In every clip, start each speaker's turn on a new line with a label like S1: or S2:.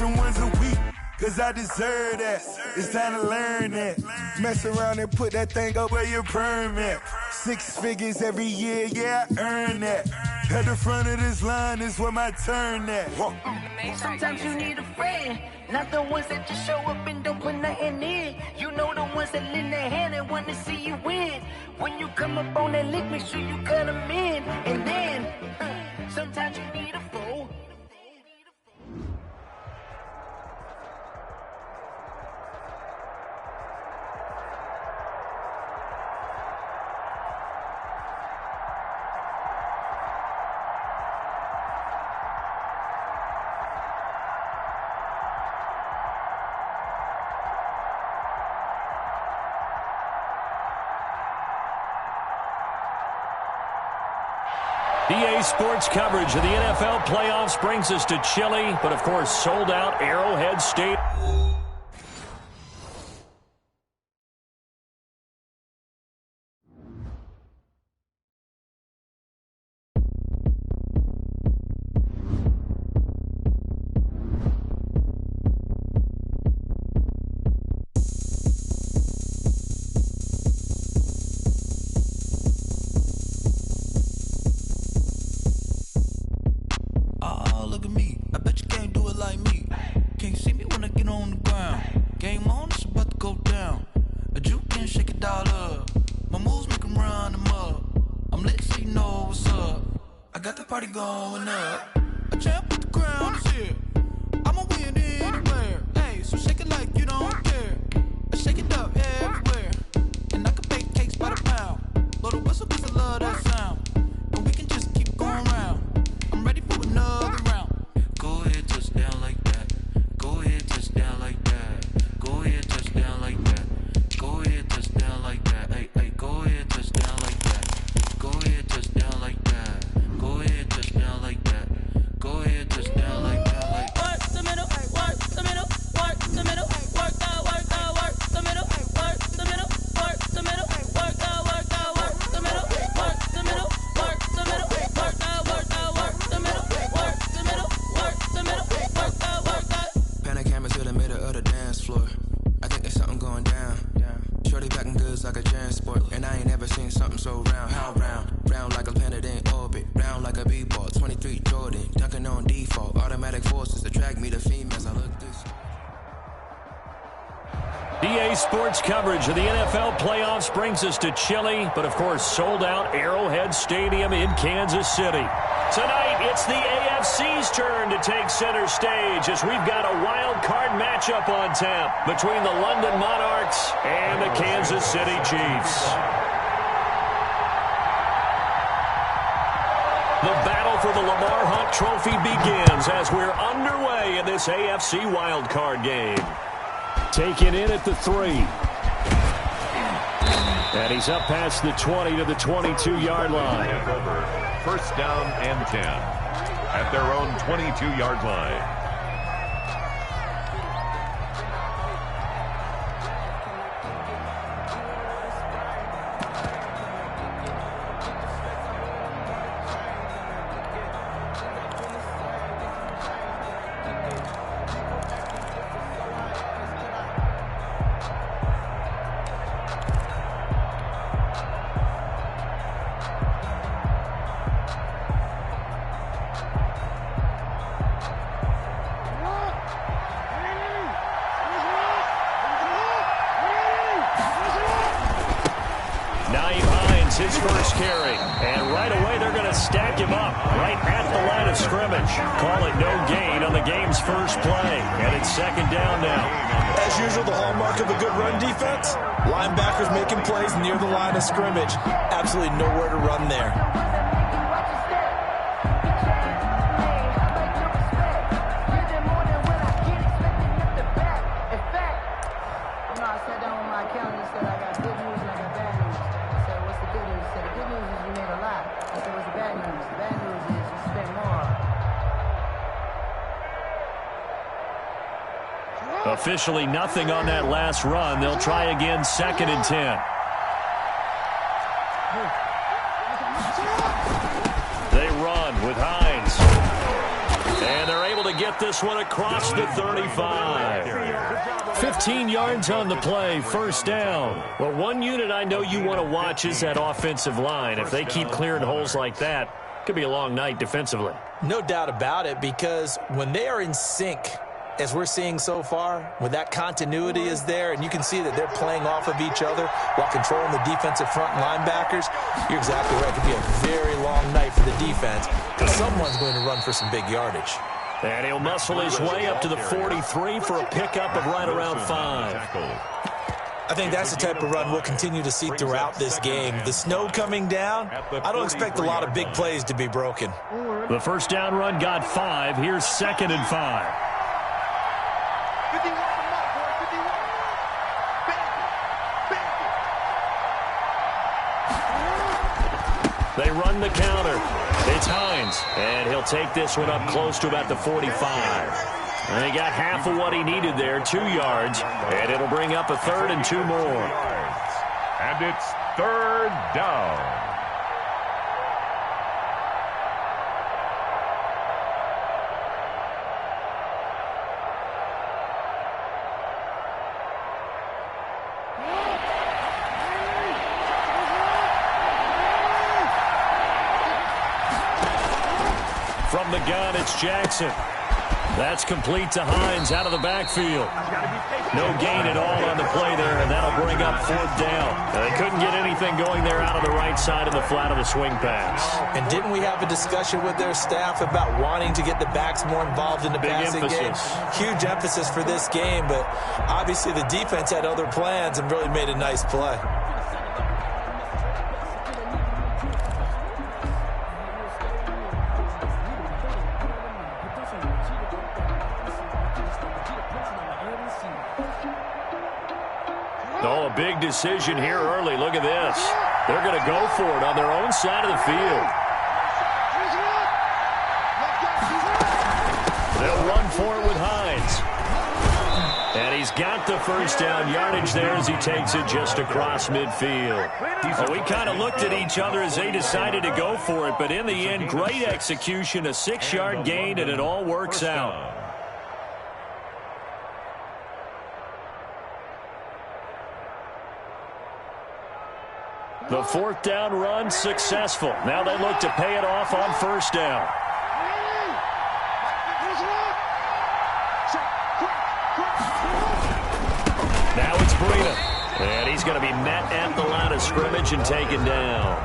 S1: different ones a week, cause I deserve that. It's time to learn that. Mess around and put that thing up where your permit. 6 figures every year, yeah, I earn that. At the front of this line is where my turn at.
S2: Sometimes you need a friend, not the ones that just show up and don't put nothing in. You know the ones that lend their hand and want to see you win. When you come up on that lick, make sure you cut them in. And then, sometimes you need a foe.
S3: EA Sports coverage of the NFL playoffs brings us to Chile, but of course sold out Arrowhead Stadium. EA Sports coverage of the NFL playoffs brings us to Chile, but of course sold out Arrowhead Stadium in Kansas City. Tonight, it's the AFC's turn to take center stage as we've got a wild card matchup on tap between the London Monarchs and the Kansas City Chiefs. The battle for the Lamar Hunt Trophy begins as we're underway in this AFC wildcard game. Taken in at the 3. And he's up past the 20 to the 22-yard line.
S4: First down and 10 at their own 22-yard line.
S3: His first carry, and right away they're going to stack him up right at the line of scrimmage. Call it no gain on the game's first play, and it's second down now.
S5: As usual, the hallmark of a good run defense, linebackers making plays near the line of scrimmage. Absolutely nowhere to run there.
S3: Officially nothing on that last run. They'll try again, second and 10. They run with Hines. And they're able to get get this one across the 35. 15 yards on the play, first down. Well, one unit I know you want to watch is that offensive line. If they keep clearing holes like that, it could be a long night defensively.
S5: No doubt about it, because when they are in sync, as we're seeing so far, when that continuity is there and you can see that they're playing off of each other while controlling the defensive front linebackers, you're exactly right. It could be a very long night for the defense because someone's going to run for some big yardage.
S3: And he'll muscle his way up to the 43 for a pickup of right around 5.
S5: I think that's the type of run we'll continue to see throughout this game. The snow coming down, I don't expect a lot of big plays to be broken.
S3: The first down run got 5. Here's 2nd and 5. They run the counter. It's Hines, and he'll take this one up close to about the 45. And he got half of what he needed there, 2 yards, and it'll bring up a 3rd and 2 more.
S4: And it's 3rd down.
S3: From the gun, it's Jackson. That's complete to Hines out of the backfield. No gain at all on the play there, and that'll bring up 4th down. They couldn't get anything going there out of the right side of the flat of the swing pass.
S5: And didn't we have a discussion with their staff about wanting to get the backs more involved in the passing game? Huge emphasis for this game, but obviously the defense had other plans and really made a nice play.
S3: Oh, a big decision here early. Look at this. They're going to go for it on their own side of the field. They'll run for it with Hines. And he's got the first down yardage there as he takes it just across midfield. Well, we kind of looked at each other as they decided to go for it, but in the end, great execution, a 6-yard gain, and it all works out. The 4th down run successful. Now they look to pay it off on first down. Now it's Breida. And he's going to be met at the line of scrimmage and taken down.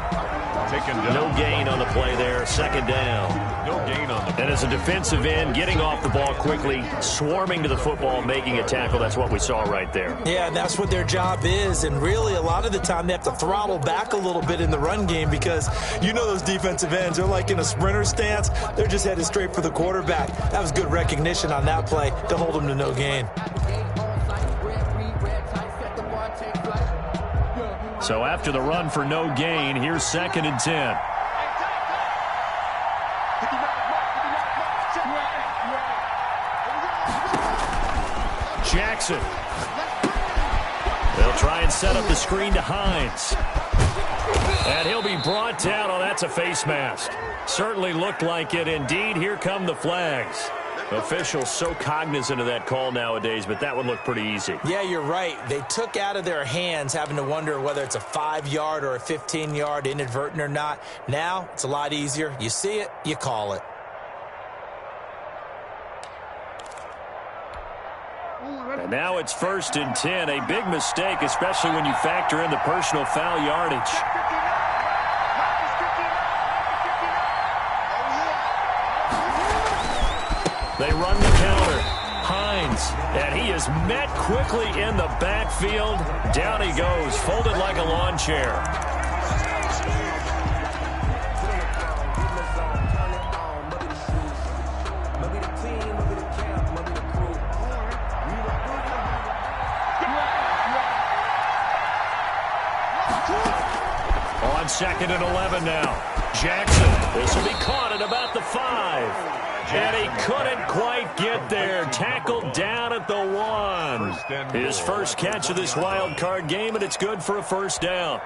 S3: No gain on the play there. 2nd down.
S4: No gain on the play.
S3: And as a defensive end, getting off the ball quickly, swarming to the football, making a tackle, that's what we saw right there.
S5: Yeah, and that's what their job is. And really, a lot of the time, they have to throttle back a little bit in the run game because you know those defensive ends, they're like in a sprinter stance. They're just headed straight for the quarterback. That was good recognition on that play to hold them to no gain.
S3: So after the run for no gain, here's 2nd and 10. Jackson. They'll try and set up the screen to Hines. And he'll be brought down. Oh, that's a face mask. Certainly looked like it. Indeed, here come the flags. Officials so cognizant of that call nowadays, but that one looked pretty easy.
S5: Yeah, you're right. They took out of their hands having to wonder whether it's a 5-yard or a 15-yard, inadvertent or not. Now, it's a lot easier. You see it, you call it.
S3: And now it's 1st and 10. A big mistake, especially when you factor in the personal foul yardage. They run the counter. Hines, and he is met quickly in the backfield. Down he goes, folded like a lawn chair. On 2nd and 11 now. Jackson, this will be caught at about the 5. And he couldn't quite get there. Tackled down at the 1. His first catch of this wild card game, and it's good for a first down.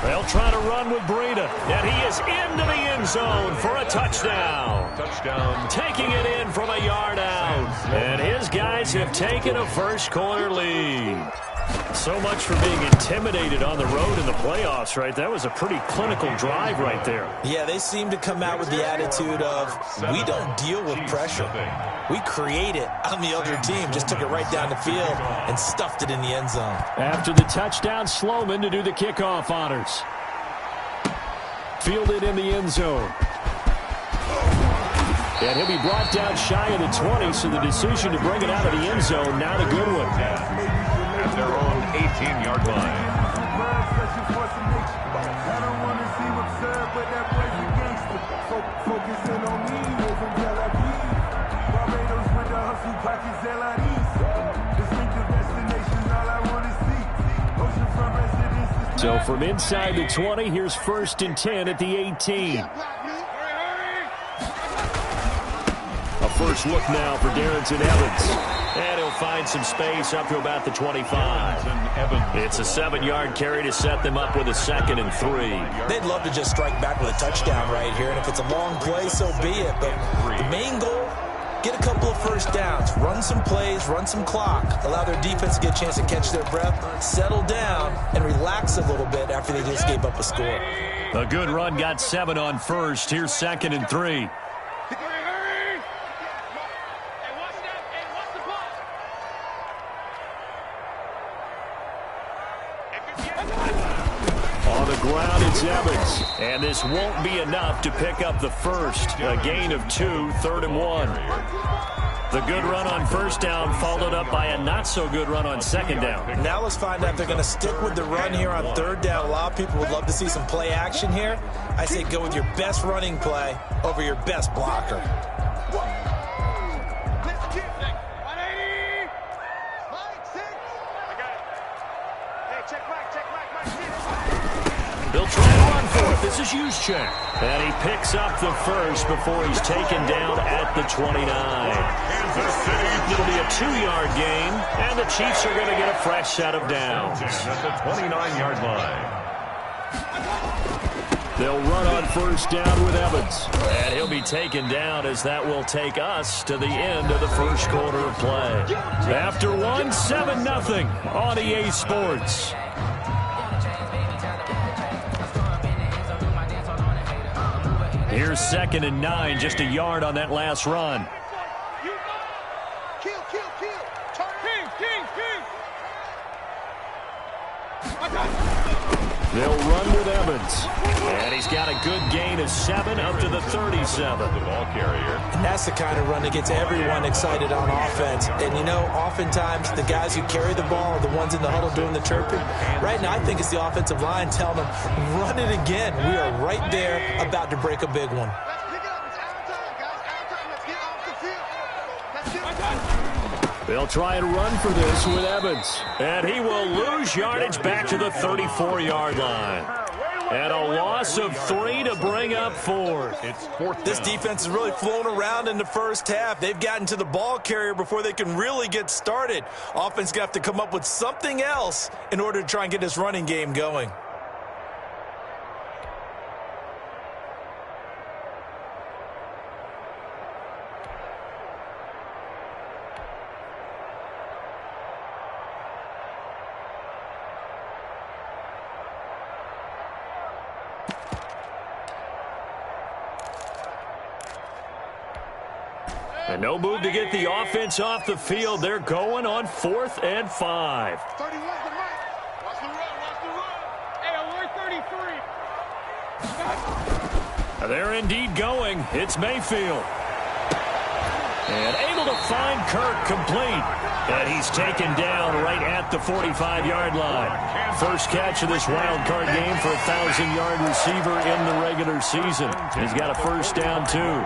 S3: They'll try to run with Breida, and he is into the end zone for a touchdown. Taking it in from a yard out. And his guys have taken a first-quarter lead. So much for being intimidated on the road in the playoffs, right? That was a pretty clinical drive right there.
S5: Yeah, they seem to come out with the attitude of, we don't deal with pressure. We create it on the other team. Just took it right down the field and stuffed it in the end zone.
S3: After the touchdown, Sloman to do the kickoff honors. Fielded in the end zone. And he'll be brought down shy of the 20, so the decision to bring it out of the end zone, not a good one.
S4: At their own 18-yard line.
S3: So from inside the 20, here's 1st and 10 at the 18. A first look now for Darrington Evans. And he'll find some space up to about the 25. It's a 7-yard carry to set them up with a 2nd and 3.
S5: They'd love to just strike back with a touchdown right here. And if it's a long play, so be it. But the main goal, get a couple of first downs, run some plays, run some clock, allow their defense to get a chance to catch their breath, settle down, and relax a little bit after they just gave up a score.
S3: A good run got 7 on first. Here's 2nd and 3. On the ground, it's Evans. And this won't be enough to pick up the first. A gain of 2, 3rd and 1. The good run on first down followed up by a not-so-good run on 2nd down.
S5: Now let's find out if they're going to stick with the run here on 3rd down. A lot of people would love to see some play action here. I say go with your best running play over your best blocker.
S3: They'll try to run for it. This is Juszczyk. And he picks up the first before he's taken down at the 29. It'll be a 2-yard gain, and the Chiefs are going to get a fresh set of downs.
S4: At the 29-yard line.
S3: They'll run on first down with Evans. And he'll be taken down as that will take us to the end of the first quarter of play. After one, 7-0 on EA Sports. Here's 2nd and 9, just a yard on that last run. They'll run with Evans. And he's got a good gain of 7 up to the 37.
S4: The ball carrier.
S5: And that's the kind of run that gets everyone excited on offense. And, you know, oftentimes the guys who carry the ball are the ones in the huddle doing the chirping. Right now, I think it's the offensive line telling them, run it again. We are right there about to break a big one.
S3: They'll try and run for this with Evans. And he will lose yardage back to the 34-yard line. And a loss of 3 to bring up 4.
S4: It's 4th down.
S5: This defense is really flown around in the first half. They've gotten to the ball carrier before they can really get started. Offense going to have to come up with something else in order to try and get this running game going.
S3: And no move to get the offense off the field. They're going on 4th and 5.
S6: 31 to Mike. Watch the run, watch the run. Hey, alert 33.
S3: They're indeed going. It's Mayfield. And able to find Kirk complete. And he's taken down right at the 45-yard line. First catch of this wild card game for a 1,000-yard receiver in the regular season. He's got a first down, too.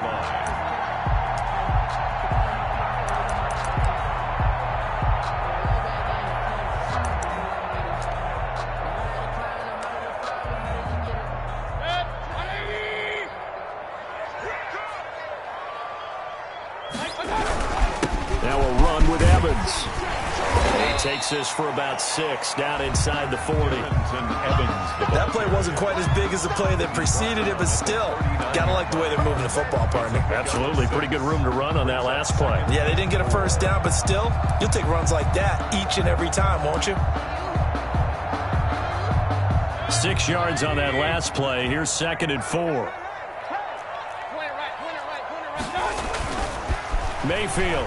S3: Now a run with Evans. He takes this for about 6 down inside the 40.
S5: That That play wasn't quite as big as the play that preceded it, but still, gotta like the way they're moving the football, partner.
S3: Absolutely. Pretty good room to run on that last play.
S5: Yeah, they didn't get a first down, but still, you'll take runs like that each and every time, won't you?
S3: 6 yards on that last play. Here's 2nd and 4. Mayfield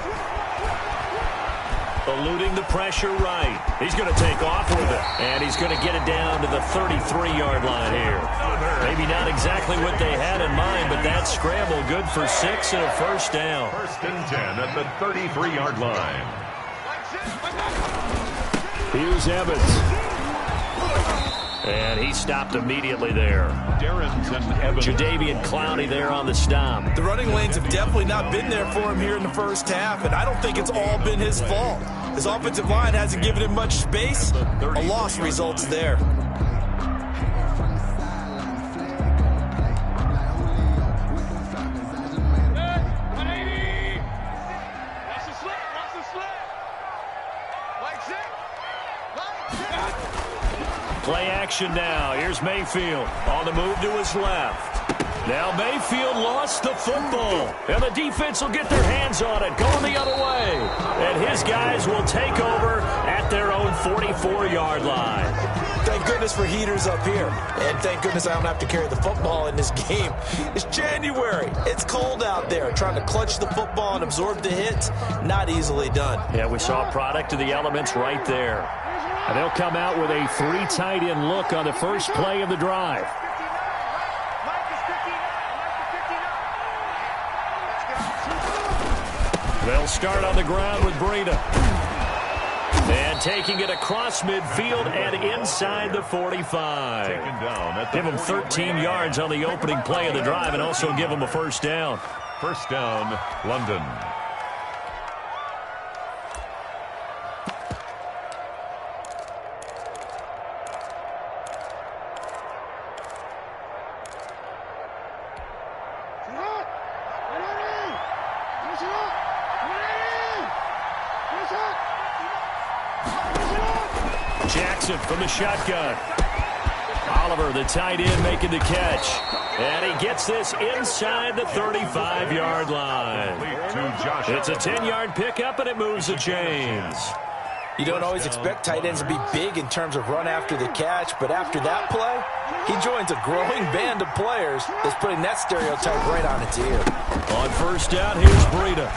S3: eluding the pressure right. He's going to take off with it, and he's going to get it down to the 33-yard line here. Maybe not exactly what they had in mind, but that scramble good for 6 and a first down.
S4: 1st and 10 at the 33-yard line.
S3: Here's Evans. And he stopped immediately there.
S4: Darrington Evans.
S3: Jadeveon Clowney there on the stop.
S5: The running lanes have definitely not been there for him here in the first half, and I don't think it's all been his fault. His offensive line hasn't given him much space. A loss results there.
S3: Play action now. Here's Mayfield on the move to his left. Now Mayfield lost the football, and the defense will get their hands on it, going the other way. And his guys will take over at their own 44-yard line.
S5: Thank goodness for heaters up here, and thank goodness I don't have to carry the football in this game. It's January. It's cold out there. Trying to clutch the football and absorb the hits, not easily done.
S3: Yeah, we saw a product of the elements right there. And they'll come out with a 3 tight end look on the first play of the drive. They'll start on the ground with Breida. And taking it across midfield and inside the 45. Give them 13 yards on the opening play of the drive and also give them a first down.
S4: First down, London.
S3: Jackson from the shotgun. Oliver, the tight end, making the catch. And he gets this inside the 35-yard line. It's a 10-yard pickup, and it moves the chains.
S5: You don't always expect tight ends to be big in terms of run after the catch, but after that play, he joins a growing band of players that's putting that stereotype right on its ear.
S3: On first down, here's Breida.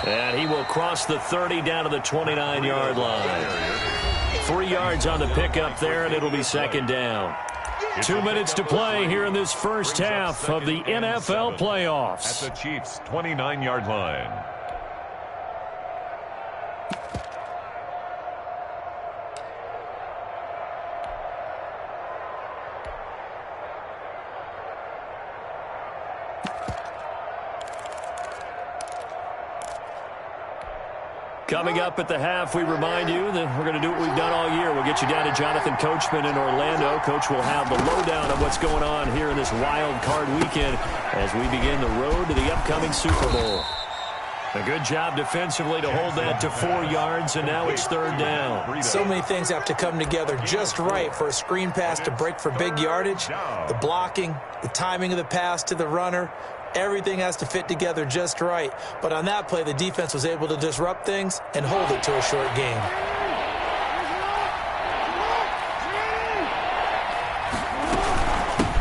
S3: And he will cross the 30 down to the 29-yard line. 3 yards on the pickup there, and it'll be second down. 2 minutes to play here in this first half of the NFL playoffs.
S4: At the Chiefs' 29-yard line.
S3: Coming up at the half, we remind you that we're going to do what we've done all year. We'll get you down to Jonathan Coachman in Orlando. Coach will have the lowdown of what's going on here in this wild card weekend as we begin the road to the upcoming Super Bowl. A good job defensively to hold that to 4 yards, and now it's third down.
S5: So many things have to come together just right for a screen pass to break for big yardage. The blocking, the timing of the pass to the runner, everything has to fit together just right. But on that play, the defense was able to disrupt things and hold it to a short game.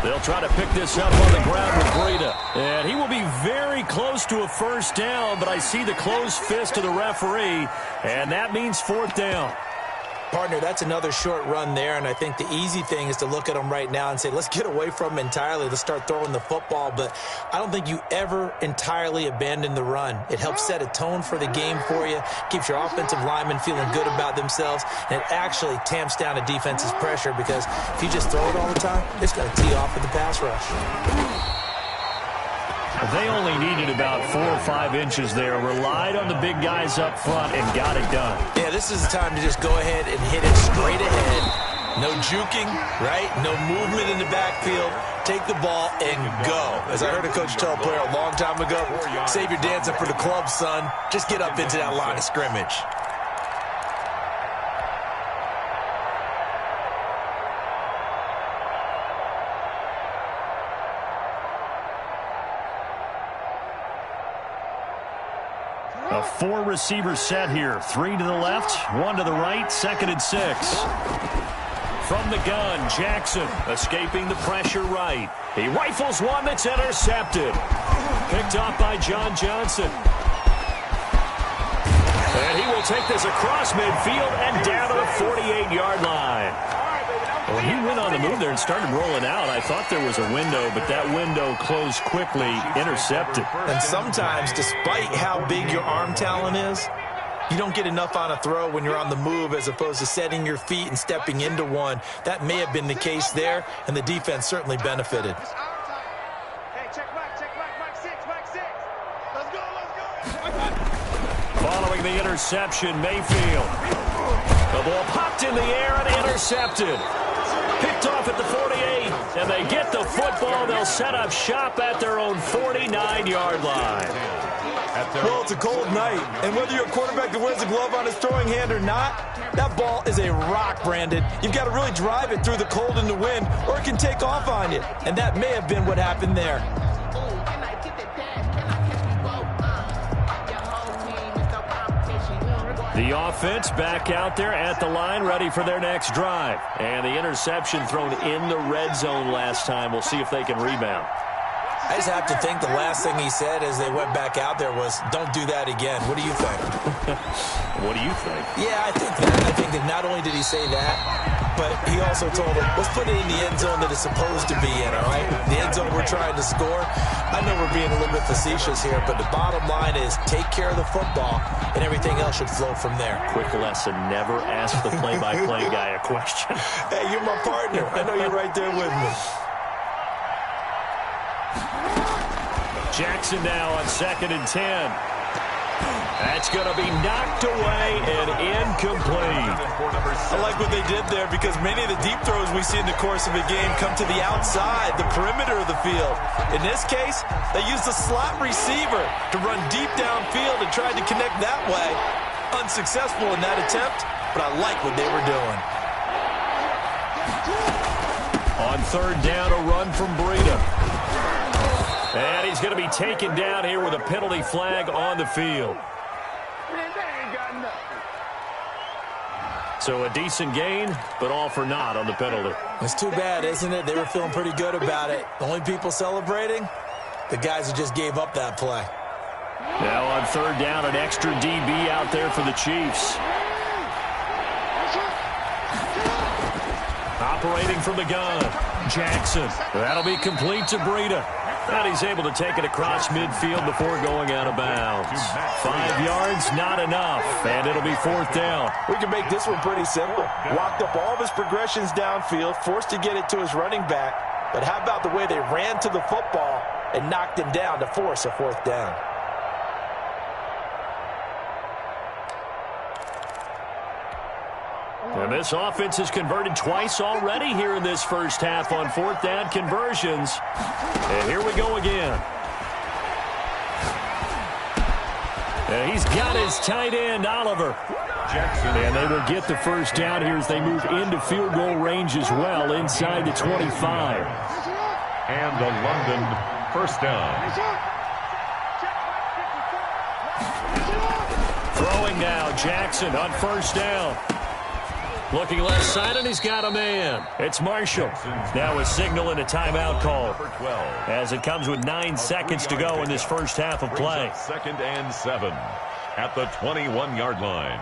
S3: They'll try to pick this up on the ground with Breida. And he will be very close to a first down, but I see the closed fist of the referee, and that means fourth down.
S5: Partner, that's another short run there, and I think the easy thing is to look at him right now and say, let's get away from him entirely. Let's start throwing the football, but I don't think you ever entirely abandon the run. It helps set a tone for the game for you, keeps your offensive linemen feeling good about themselves, and it actually tamps down a defense's pressure because if you just throw it all the time, it's going to tee off with the pass rush.
S3: They only needed about 4 or 5 inches there, relied on the big guys up front, and got it done.
S5: Yeah, this is the time to just go ahead and hit it straight ahead. No juking, right? No movement in the backfield. Take the ball and go. As I heard a coach tell a player a long time ago, save your dancing for the club, son. Just get up into that line of scrimmage.
S3: A 4-receiver set here. 3 to the left, 1 to the right, 2nd and 6. From the gun, Jackson escaping the pressure right. He rifles one that's intercepted. Picked off by John Johnson. And he will take this across midfield and down to the 48-yard line. When he went on the move there and started rolling out, I thought there was a window, but that window closed quickly, intercepted.
S5: And sometimes, despite how big your arm talent is, you don't get enough on a throw when you're on the move as opposed to setting your feet and stepping into one. That may have been the case there, and the defense certainly benefited.
S3: Following the interception, Mayfield. The ball popped in the air and intercepted. Picked off at the 48, and they get the football. They'll set up shop at their own 49-yard line.
S5: Well, it's a cold night, and whether you're a quarterback that wears a glove on his throwing hand or not, that ball is a rock, Brandon. You've got to really drive it through the cold and the wind, or it can take off on you, and that may have been what happened there.
S3: The offense back out there at the line, ready for their next drive. And the interception thrown in the red zone last time. We'll see if they can rebound.
S5: I just have to think the last thing he said as they went back out there was, don't do that again. What do you think?
S3: What do you think?
S5: Yeah, I think that. I think that not only did he say that, but he also told him, let's put it in the end zone that it's supposed to be in, all right? The end zone we're trying to score. I know we're being a little bit facetious here, but the bottom line is take care of the football, and everything else should flow from there.
S3: Quick lesson, never ask the play-by-play guy a question.
S5: Hey, you're my partner. I know you're right there with me.
S3: Jackson now on 2nd and 10. That's going to be knocked away and incomplete.
S5: I like what they did there because many of the deep throws we see in the course of a game come to the outside, the perimeter of the field. In this case, they used a slot receiver to run deep downfield and tried to connect that way. Unsuccessful in that attempt, but I like what they were doing.
S3: On 3rd down, a run from Breida. And he's going to be taken down here with a penalty flag on the field. So a decent gain, but all for naught on the penalty.
S5: It's too bad, isn't it? They were feeling pretty good about it. The only people celebrating, the guys who just gave up that play.
S3: Now on 3rd down, an extra DB out there for the Chiefs. Operating from the gun, Jackson. That'll be complete to Breida. And he's able to take it across midfield before going out of bounds. 5 yards, not enough, and it'll be 4th down.
S5: We can make this one pretty simple. Walked up all of his progressions downfield, forced to get it to his running back. But how about the way they ran to the football and knocked him down to force a 4th down?
S3: And this offense has converted twice already here in this first half on 4th down conversions. And here we go again. And he's got his tight end, Oliver. And they will get the first down here as they move into field goal range as well, inside the 25.
S4: And the London first down.
S3: Throwing now, Jackson on 1st down. Looking left side, and he's got a man. It's Marshall. Now a signal and a timeout call as it comes with 9 seconds to go in this first half of play.
S4: 2nd and 7 at the 21-yard line.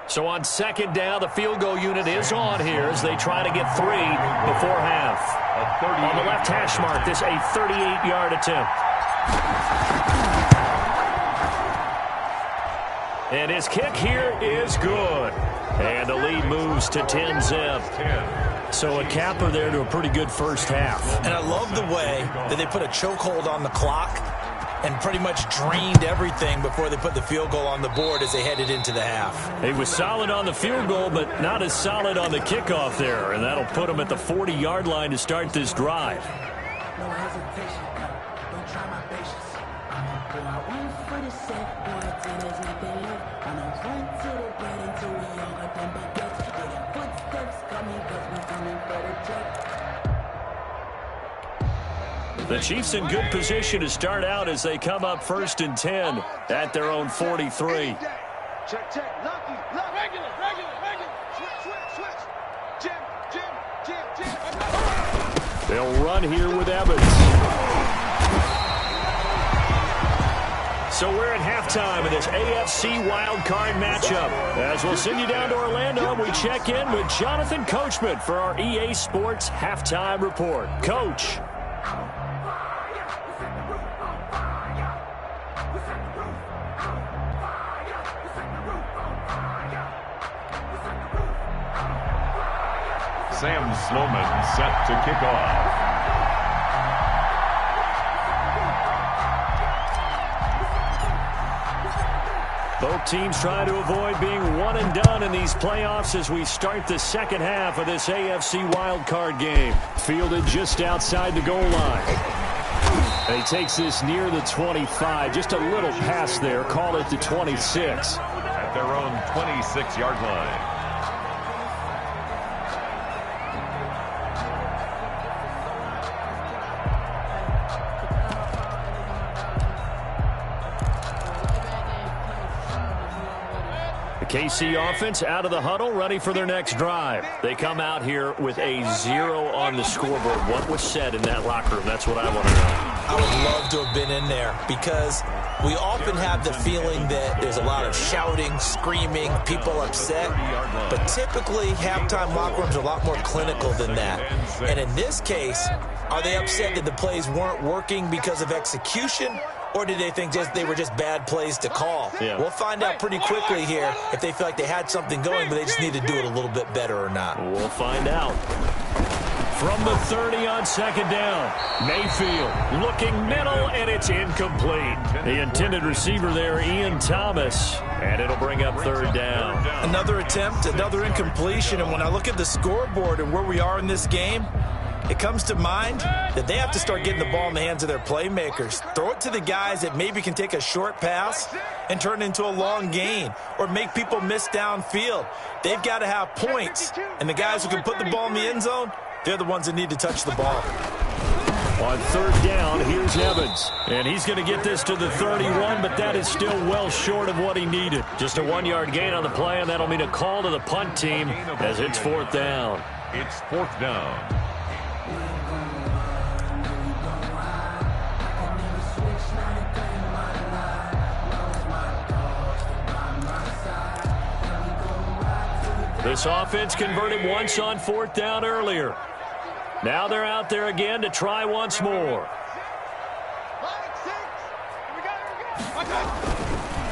S3: So on 2nd down, the field goal unit is on here as they try to get 3 before half. On the left hash mark, this a 38-yard attempt. And his kick here is good. And the lead moves to 10-zip. So a capper there to a pretty good first half.
S5: And I love the way that they put a chokehold on the clock and pretty much drained everything before they put the field goal on the board as they headed into the half.
S3: He was solid on the field goal, but not as solid on the kickoff there. And that'll put him at the 40-yard line to start this drive.
S2: No hesitation. Don't try my patience. I'ma pull out one for the set. There's nothing left. I'ma run to the bread until we all got them baguettes. They got footsteps coming, cause we coming for the check.
S3: The Chiefs in good position to start out as they come up 1st and 10 at their own 43.
S6: Check, check. Lucky. Regular. Switch. Jim.
S3: They'll run here with Evans. So we're at halftime of this AFC wildcard matchup. As we'll send you down to Orlando, we check in with Jonathan Coachman for our EA Sports Halftime Report. Coach.
S4: Sam Sloman set to kick off.
S3: Both teams trying to avoid being one and done in these playoffs as we start the second half of this AFC wildcard game. Fielded just outside the goal line. And he takes this near the 25. Just a little pass there. Call it the 26.
S4: At their own 26-yard line.
S3: KC offense out of the huddle, ready for their next drive. They come out here with a 0 on the scoreboard. What was said in that locker room? That's what I want to know.
S5: I would love to have been in there because we often have the feeling that there's a lot of shouting, screaming, people upset. But typically, halftime locker rooms are a lot more clinical than that. And in this case, are they upset that the plays weren't working because of execution? Or did they think they were just bad plays to call?
S3: Yeah.
S5: We'll find out pretty quickly here if they feel like they had something going, but they just need to do it a little bit better or not.
S3: We'll find out. From the 30 on second down, Mayfield looking middle, and it's incomplete. The intended receiver there, Ian Thomas, and it'll bring up third down.
S5: Another attempt, another incompletion, and when I look at the scoreboard and where we are in this game, it comes to mind that they have to start getting the ball in the hands of their playmakers. Throw it to the guys that maybe can take a short pass and turn it into a long gain or make people miss downfield. They've got to have points, and the guys who can put the ball in the end zone, they're the ones that need to touch the ball.
S3: On third down, here's Evans. And he's going to get this to the 31, but that is still well short of what he needed. Just a 1-yard gain on the play, and that'll mean a call to the punt team as it's fourth down.
S4: It's fourth down.
S3: This offense converted once on fourth down earlier. Now they're out there again to try once more.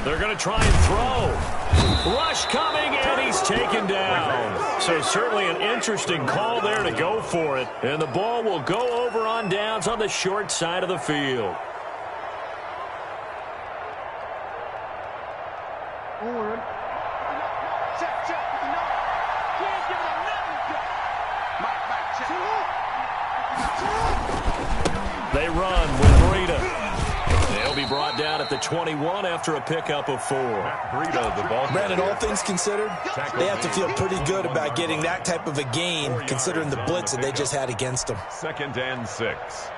S3: They're going to try and throw. Rush coming, and he's taken down. So certainly an interesting call there to go for it. And the ball will go over on downs on the short side of the field. They run with Breida. They'll be brought down at the 21 after a pickup of 4.
S4: Breida, the ball.
S5: Brandon, all things considered, they have to feel pretty good about getting that type of a gain considering the blitz that they just had against them.
S4: 2nd and 6.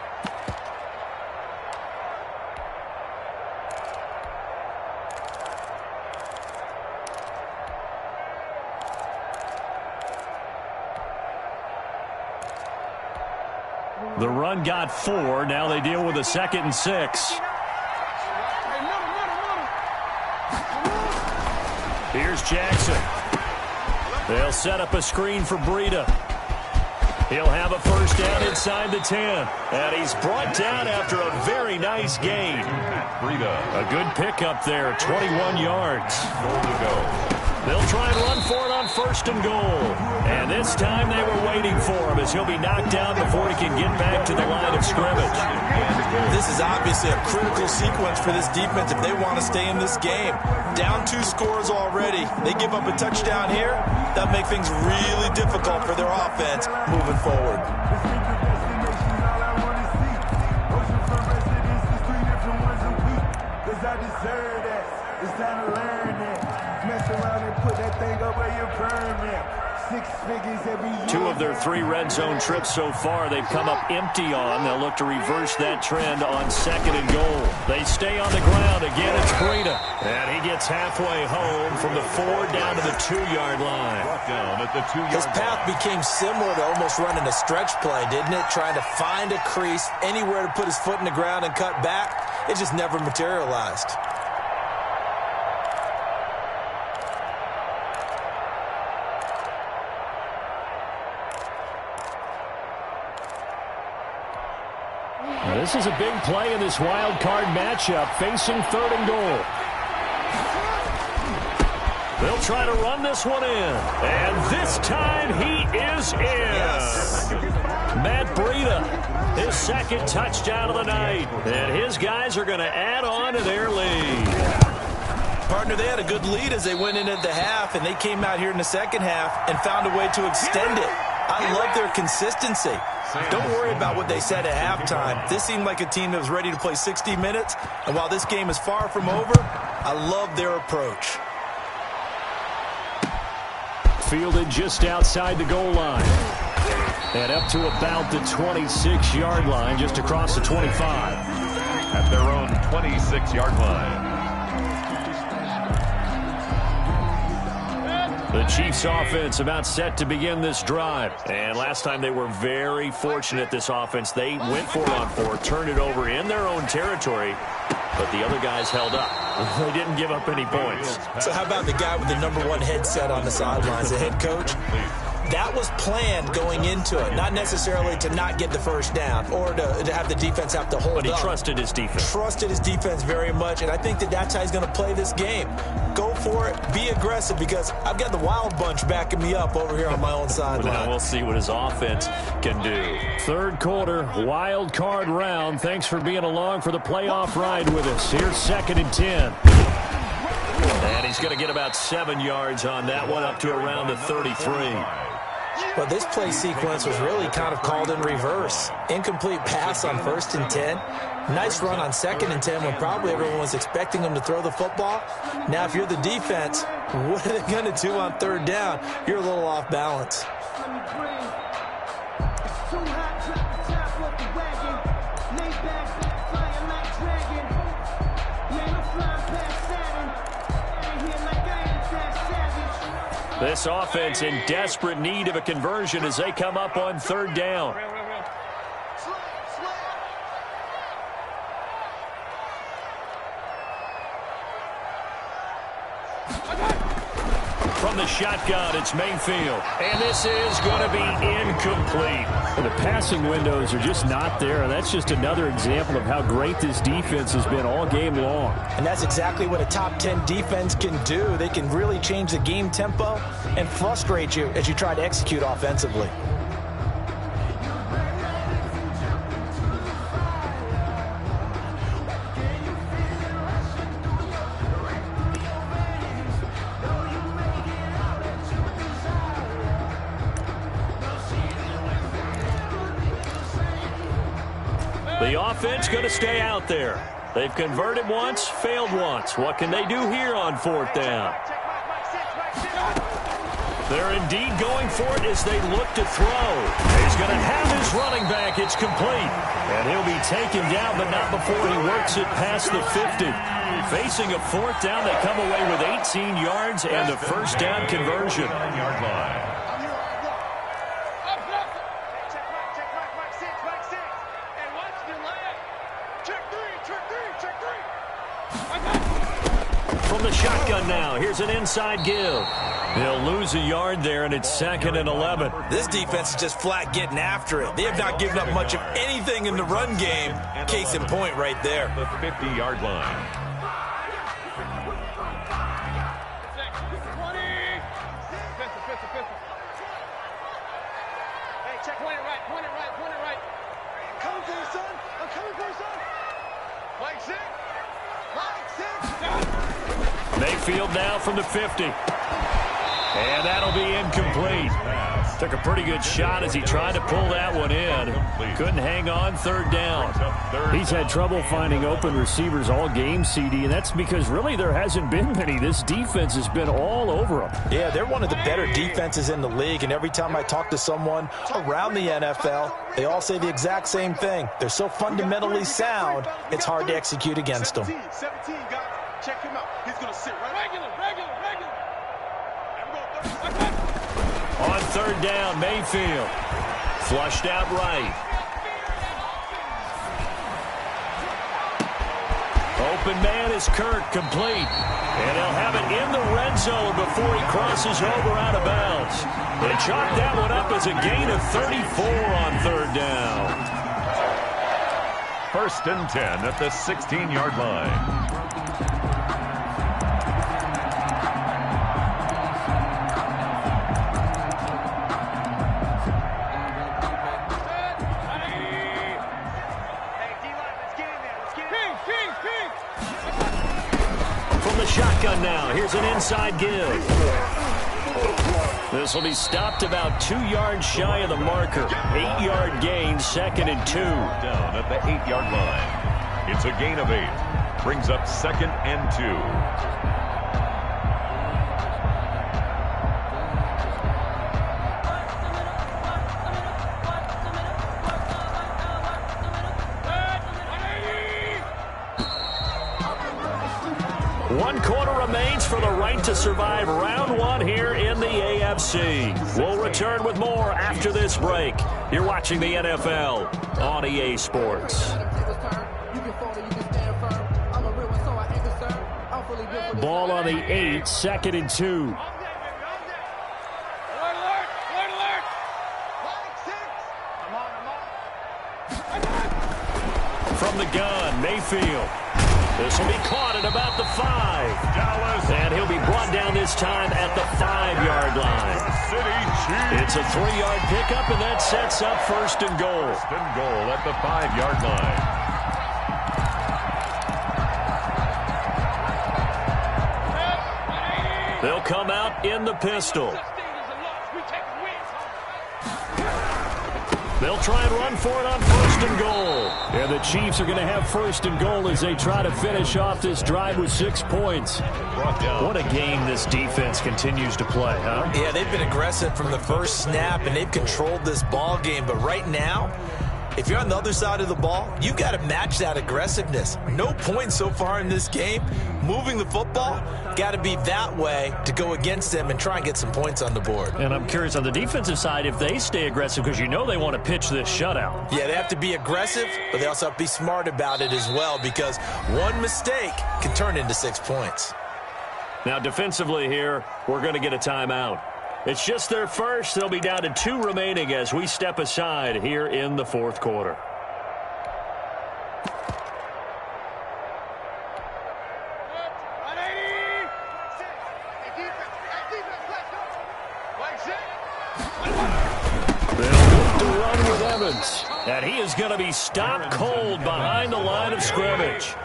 S3: The run got 4. Now they deal with a 2nd and 6. Here's Jackson. They'll set up a screen for Breida. He'll have a first down inside the 10. And he's brought down after a very nice gain.
S4: Breida.
S3: A good pickup there, 21 yards.
S4: Goal to go.
S3: They'll try and run for it on 1st and goal. And this time they were waiting for him as he'll be knocked down before he can get back to the line of scrimmage.
S5: This is obviously a critical sequence for this defense if they want to stay in this game. Down 2 scores already. They give up a touchdown here. That'll make things really difficult for their offense moving forward.
S1: It's time to learn that. Mess around and put that thing up where you burn it. 6 figures every year.
S3: 2 of their 3 red zone trips so far they've come up empty on. They'll look to reverse that trend on 2nd and goal. They stay on the ground. Again, it's Breida. And he gets halfway home from the 4 down to the 2-yard line.
S4: Down at the 2-yard line.
S5: His path became similar to almost running a stretch play, didn't it? Trying to find a crease, anywhere to put his foot in the ground and cut back. It just never materialized.
S3: Now, this is a big play in this wild card matchup, facing 3rd and goal. They'll try to run this one in. And this time he is in.
S5: Yes.
S3: Matt Breida, his 2nd touchdown of the night. And his guys are going to add on to their lead.
S5: Partner, they had a good lead as they went into the half, and they came out here in the 2nd half and found a way to extend it. I love their consistency. Don't worry about what they said at halftime. This seemed like a team that was ready to play 60 minutes, and while this game is far from over, I love their approach.
S3: Fielded just outside the goal line. And up to about the 26-yard line, just across the 25.
S4: At their own 26-yard line.
S3: The Chiefs offense about set to begin this drive. And last time they were very fortunate, this offense. They went 4-on-4, turned it over in their own territory, but the other guys held up. They didn't give up any points.
S5: So how about the guy with the #1 headset on the sidelines, the head coach? That was planned going into it, not necessarily to not get the first down or to have the defense have to hold up.
S3: But he trusted his defense.
S5: Trusted his defense very much, and I think that's how he's going to play this game. Go for it. Be aggressive, because I've got the wild bunch backing me up over here on my own sideline.
S3: Now we'll see what his offense can do. 3rd quarter, wild card round. Thanks for being along for the playoff ride with us. Here's 2nd and 10. And he's going to get about 7 yards on that one, up to around the 33.
S5: Well, this play sequence was really kind of called in reverse. Incomplete pass on 1st and 10. Nice run on 2nd and 10 when probably everyone was expecting him to throw the football. Now, if you're the defense, what are they going to do on 3rd down? You're a little off balance.
S3: This offense in desperate need of a conversion as they come up on 3rd down. From the shotgun, it's Mayfield. And this is going to be incomplete.
S7: Well, the passing windows are just not there. And that's just another example of how great this defense has been all game long.
S5: And that's exactly what a top 10 defense can do. They can really change the game tempo and frustrate you as you try to execute offensively.
S3: The offense going to stay out there. They've converted once, failed once. What can they do here on 4th down? They're indeed going for it as they look to throw. He's going to have his running back. It's complete. And he'll be taken down, but not before he works it past the 50. Facing a 4th down, they come away with 18 yards and the 1st down conversion. From the shotgun now, here's an inside give. They'll lose a yard there, and it's 2nd and 11.
S5: This defense is just flat getting after it. They have not given up much of anything in the run game. Case in point right there.
S4: The 50-yard line.
S6: Hey, check, point it right. Coming for you, son. I'm coming for you, son. Mike 6. Mike 6.
S3: Mayfield now from the 50. And that'll be incomplete. Took a pretty good shot as he tried to pull that one in. Couldn't hang on, third down.
S7: He's had trouble finding open receivers all game, CD, and that's because really there hasn't been many. This defense has been all over him.
S5: Yeah, they're one of the better defenses in the league, and every time I talk to someone around the NFL, they all say the exact same thing. They're so fundamentally sound, it's hard to execute against them.
S6: 17, guys. Check him out. He's going to sit right. Regular.
S3: On third down, Mayfield. Flushed out right. Open man is Kirk, complete. And he'll have it in the red zone before he crosses over out of bounds. They chalk that one up as a gain of 34 on third down.
S4: 1st and 10 at the 16-yard line.
S3: Shotgun now. Here's an inside give. This will be stopped about 2 yards shy of the marker. 8-yard gain, 2nd and 2.
S4: Down at the 8-yard line. It's a gain of 8. Brings up 2nd and 2.
S3: One quarter remains for the right to survive round one here in the AFC. We'll return with more after this break. You're watching the NFL on EA Sports.
S7: Ball on the 8, 2nd and 2.
S3: From the gun, Mayfield. This will be caught at about the 5. Dallas. And he'll be brought down this time at the 5-yard line. It's a 3-yard pickup, and that sets up 1st and goal.
S4: 1st and goal at the 5-yard line.
S3: They'll come out in the pistol. They'll try and run for it on 1st and goal.
S7: And the Chiefs are going to have 1st and goal as they try to finish off this drive with 6 points.
S3: What a game this defense continues to play, huh?
S5: Yeah, they've been aggressive from the first snap, and they've controlled this ball game. But right now, if you're on the other side of the ball, you've got to match that aggressiveness. No points so far in this game. Moving the football, got to be that way to go against them and try and get some points on the board.
S3: And I'm curious on the defensive side if they stay aggressive, because you know they want to pitch this shutout.
S5: Yeah, they have to be aggressive, but they also have to be smart about it as well, because one mistake can turn into 6 points.
S3: Now defensively here, we're going to get a timeout. It's just their first. They'll be down to 2 remaining as we step aside here in the 4th quarter. And he is going to be stopped cold behind the line of scrimmage.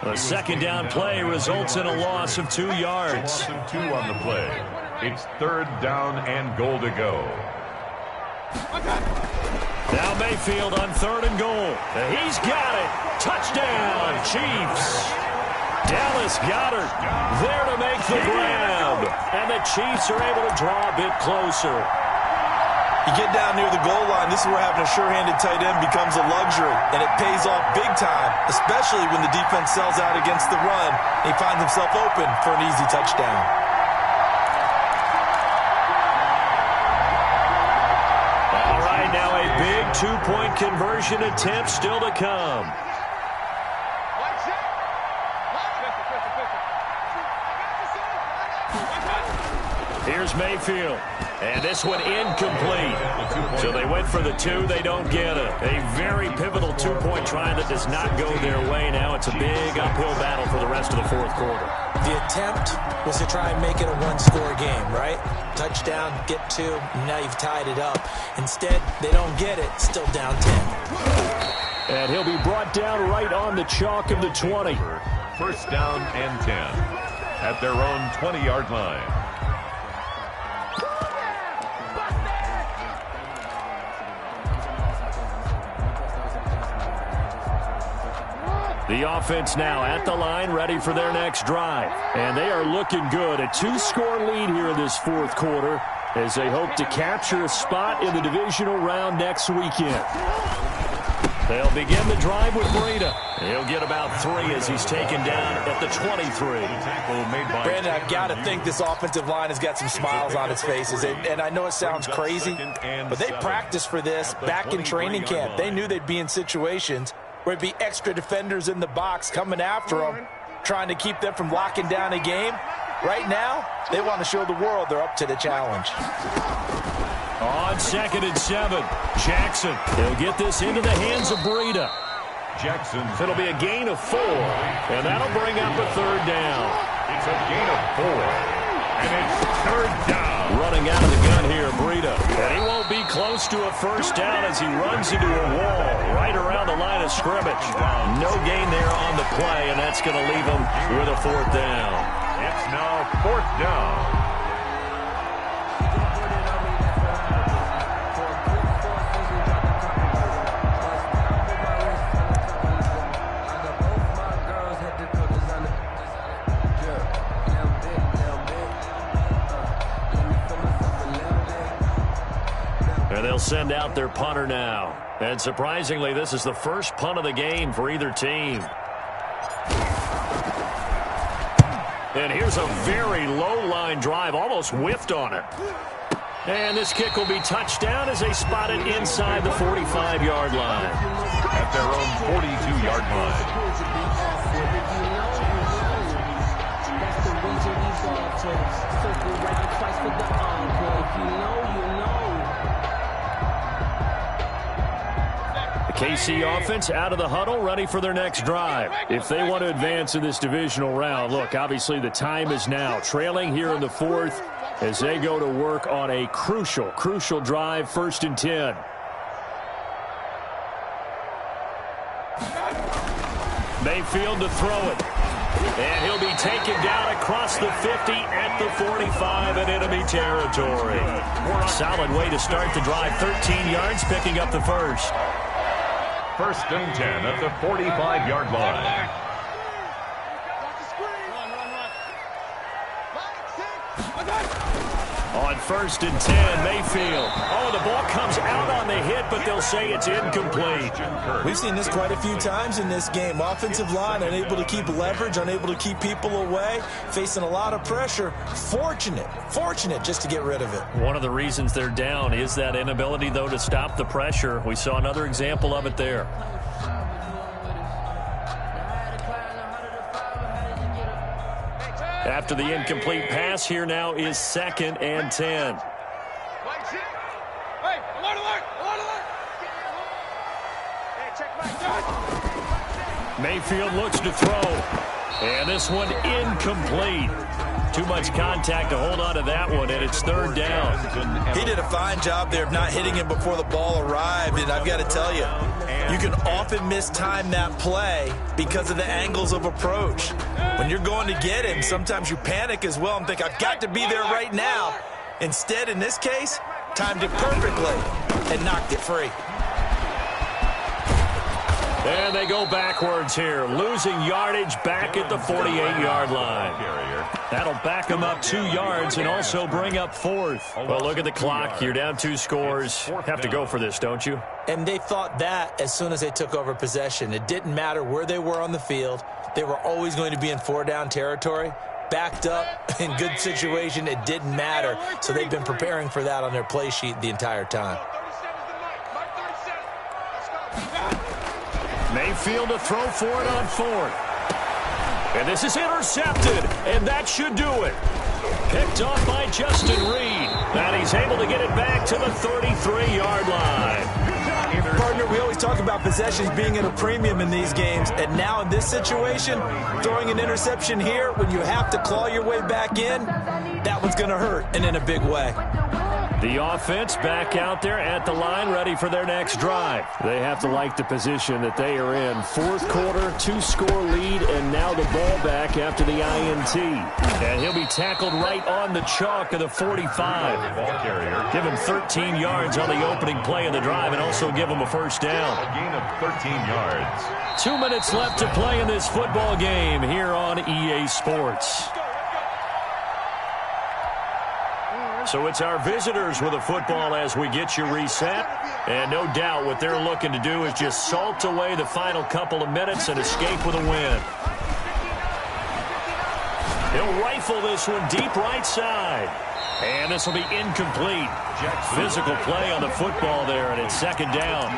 S3: A 2nd down play results in a loss of 2 yards.
S4: 2 on the play. It's 3rd down and goal to go.
S3: Now Mayfield on 3rd and goal. He's got it. Touchdown, Chiefs. Dallas Goedert there to make the grab. And the Chiefs are able to draw a bit closer.
S5: You get down near the goal line, this is where having a sure-handed tight end becomes a luxury, and it pays off big time, especially when the defense sells out against the run, and he finds himself open for an easy touchdown.
S3: All right, now a big 2-point conversion attempt still to come. Here's Mayfield. And this one incomplete. So they went for the 2. They don't get it. A very pivotal 2-point try that does not go their way. Now it's a big uphill battle for the rest of the 4th quarter.
S5: The attempt was to try and make it a 1-score game, right? Touchdown, get 2, now you've tied it up. Instead, they don't get it. Still down 10.
S7: And he'll be brought down right on the chalk of the 20.
S4: 1st down and 10 at their own 20-yard line.
S3: The offense now at the line, ready for their next drive. And they are looking good. A 2-score lead here in this fourth quarter as they hope to capture a spot in the divisional round next weekend. They'll begin the drive with Breida. He'll get about 3 as he's taken down at the 23.
S5: Brandon, I've got to think this offensive line has got some smiles on its faces. And I know it sounds crazy, but they practiced for this back in training camp. They knew they'd be in situations where it'd be extra defenders in the box coming after them, trying to keep them from locking down a game. Right now, they want to show the world they're up to the challenge.
S3: On 2nd and 7, Jackson. He'll get this into the hands of Breida.
S4: Jackson.
S3: It'll be a gain of 4, and that'll bring up a 3rd down.
S4: It's a gain of 4, and it's 3rd down.
S3: Running out of the gun here, Breida. And he won't be close to a 1st down as he runs into a wall right around the line of scrimmage. No gain there on the play, and that's going to leave him with a 4th down.
S4: It's now 4th down.
S3: And they'll send out their punter now. And surprisingly, this is the first punt of the game for either team. And here's a very low-line drive, almost whiffed on it. And this kick will be touched down as they spot it inside the 45-yard line.
S4: At their own 42-yard line.
S3: KC offense out of the huddle, ready for their next drive. If they want to advance in this divisional round, look, obviously the time is now. Trailing here in the 4th as they go to work on a crucial drive, 1st and 10. Mayfield to throw it. And he'll be taken down across the 50 at the 45 in enemy territory. Solid way to start the drive, 13 yards, picking up the 1st.
S4: 1st and 10 at the 45-yard line.
S3: On 1st and 10, Mayfield. Oh, the ball comes out on the hit, but they'll say it's incomplete.
S5: We've seen this quite a few times in this game. Offensive line unable to keep leverage, unable to keep people away, facing a lot of pressure. Fortunate just to get rid of it.
S3: One of the reasons they're down is that inability, though, to stop the pressure. We saw another example of it there. After the incomplete pass, here now is 2nd and 10. Mayfield looks to throw. And this one incomplete. Too much contact to hold on to that one, and it's 3rd down.
S5: He did a fine job there of not hitting him before the ball arrived, and I've got to tell you, you can often mistime that play because of the angles of approach. When you're going to get him, sometimes you panic as well and think, I've got to be there right now. Instead, in this case, timed it perfectly and knocked it free.
S3: And they go backwards here, losing yardage back at the 48-yard line. That'll back them up 2 yards and also bring up 4th. Well, look at the clock. You're down 2 scores. Have to go for this, don't you?
S5: And they thought that as soon as they took over possession. It didn't matter where they were on the field. They were always going to be in 4-down territory. Backed up, in good situation, it didn't matter. So they've been preparing for that on their play sheet the entire time.
S3: Mayfield to throw for it on 4th. And this is intercepted, and that should do it. Picked off by Justin Reed. And he's able to get it back to the 33-yard line.
S5: Partner, we always talk about possessions being at a premium in these games. And now in this situation, throwing an interception here when you have to claw your way back in, that one's going to hurt, and in a big way.
S3: The offense back out there at the line, ready for their next drive. They have to like the position that they are in. Fourth quarter, 2-score lead, and now the ball back after the INT. And he'll be tackled right on the chalk of the 45.
S4: Ball carrier.
S3: Give him 13 yards on the opening play of the drive and also give him a first down.
S4: A gain of 13 yards.
S3: 2 minutes left to play in this football game here on EA Sports. So it's our visitors with a football as we get you reset. And no doubt what they're looking to do is just salt away the final couple of minutes and escape with a win. He'll rifle this one deep right side. And this will be incomplete. Physical play on the football there, and it's second down.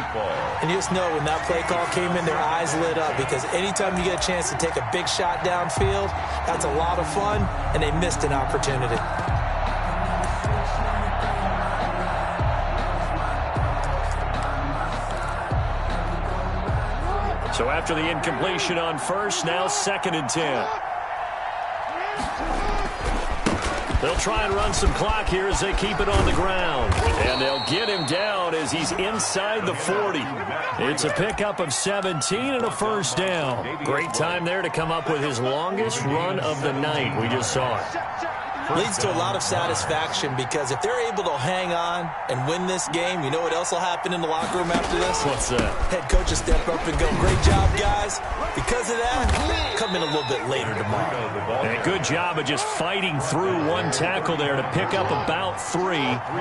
S5: And you just know when that play call came in, their eyes lit up, because anytime you get a chance to take a big shot downfield, that's a lot of fun, and they missed an opportunity.
S3: So after the incompletion on first, now 2nd and 10. They'll try and run some clock here as they keep it on the ground. And they'll get him down as he's inside the 40. It's a pickup of 17 and a first down. Great time there to come up with his longest run of the night. We just saw it.
S5: Leads to a lot of satisfaction, because if they're able to hang on and win this game, you know what else will happen in the locker room after this?
S3: What's that?
S5: Head coach will step up and go, great job, guys. Because of that, come in a little bit later tomorrow.
S3: And good job of just fighting through one tackle there to pick up about 3.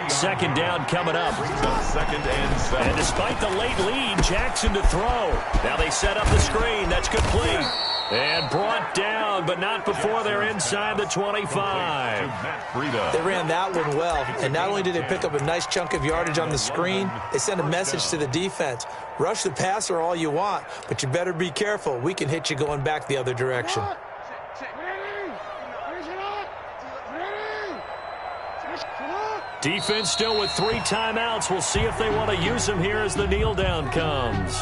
S3: Second down coming up.
S4: Second and 7.
S3: And despite the late lead, Jackson to throw. Now they set up the screen. That's complete. And brought down, but not before they're inside the 25.
S5: They ran that one well, and not only did they pick up a nice chunk of yardage on the screen, they sent a message to the defense. Rush the passer all you want, but you better be careful. We can hit you going back the other direction.
S3: Defense still with 3 timeouts. We'll see if they want to use them here as the kneel down comes.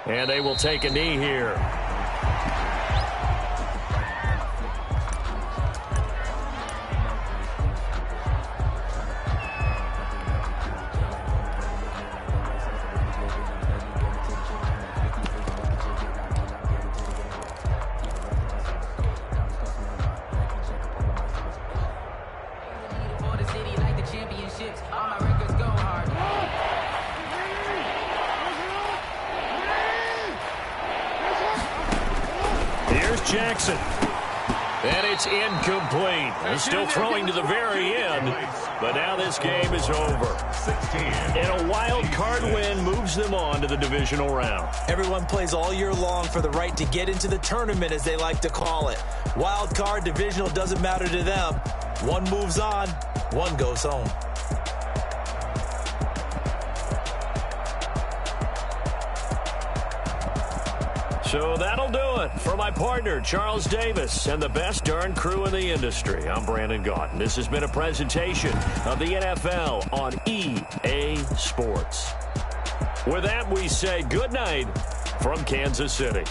S3: And they will take a knee here. Jackson. And it's incomplete. He's still throwing to the very end, but now this game is over. 16. And a wild card win moves them on to the divisional round.
S5: Everyone plays all year long for the right to get into the tournament, as they like to call it. Wild card, divisional, doesn't matter to them. One moves on, one goes home.
S3: So that'll do it for my partner, Charles Davis, and the best darn crew in the industry. I'm Brandon Gaudin. This has been a presentation of the NFL on EA Sports. With that, we say good night from Kansas City.